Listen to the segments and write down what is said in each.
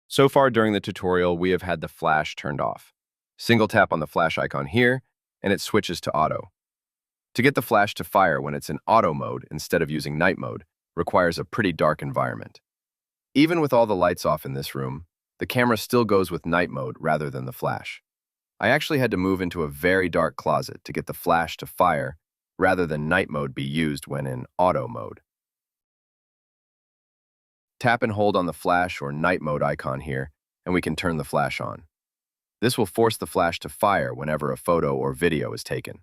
So far during the tutorial, we have had the flash turned off. Single tap on the flash icon here, and it switches to auto. To get the flash to fire when it's in auto mode instead of using night mode requires a pretty dark environment. Even with all the lights off in this room, the camera still goes with night mode rather than the flash. I actually had to move into a very dark closet to get the flash to fire rather than night mode be used when in auto mode. Tap and hold on the flash or night mode icon here, and we can turn the flash on. This will force the flash to fire whenever a photo or video is taken.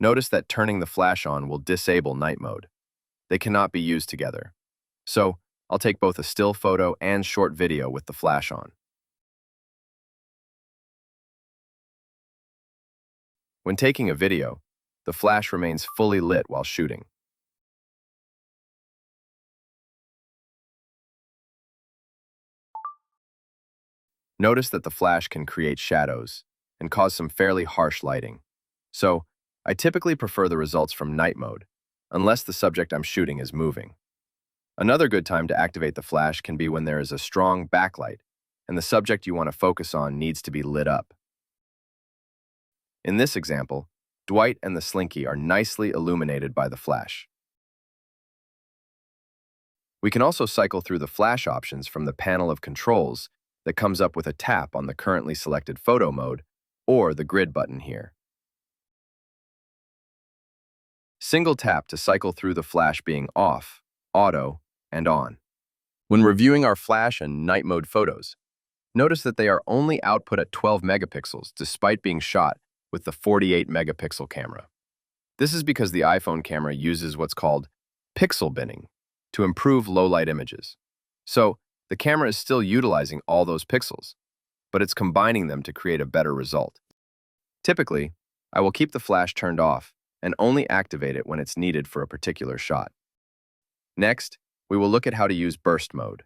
Notice that turning the flash on will disable night mode. They cannot be used together. So, I'll take both a still photo and short video with the flash on. When taking a video, the flash remains fully lit while shooting. Notice that the flash can create shadows and cause some fairly harsh lighting. So, I typically prefer the results from night mode, unless the subject I'm shooting is moving. Another good time to activate the flash can be when there is a strong backlight and the subject you want to focus on needs to be lit up. In this example, Dwight and the Slinky are nicely illuminated by the flash. We can also cycle through the flash options from the panel of controls that comes up with a tap on the currently selected photo mode or the grid button here. Single tap to cycle through the flash being off, auto, and on. When reviewing our flash and night mode photos, notice that they are only output at 12 megapixels despite being shot with the 48 megapixel camera. This is because the iPhone camera uses what's called pixel binning to improve low-light images. So, the camera is still utilizing all those pixels, but it's combining them to create a better result. Typically, I will keep the flash turned off and only activate it when it's needed for a particular shot. Next, we will look at how to use burst mode.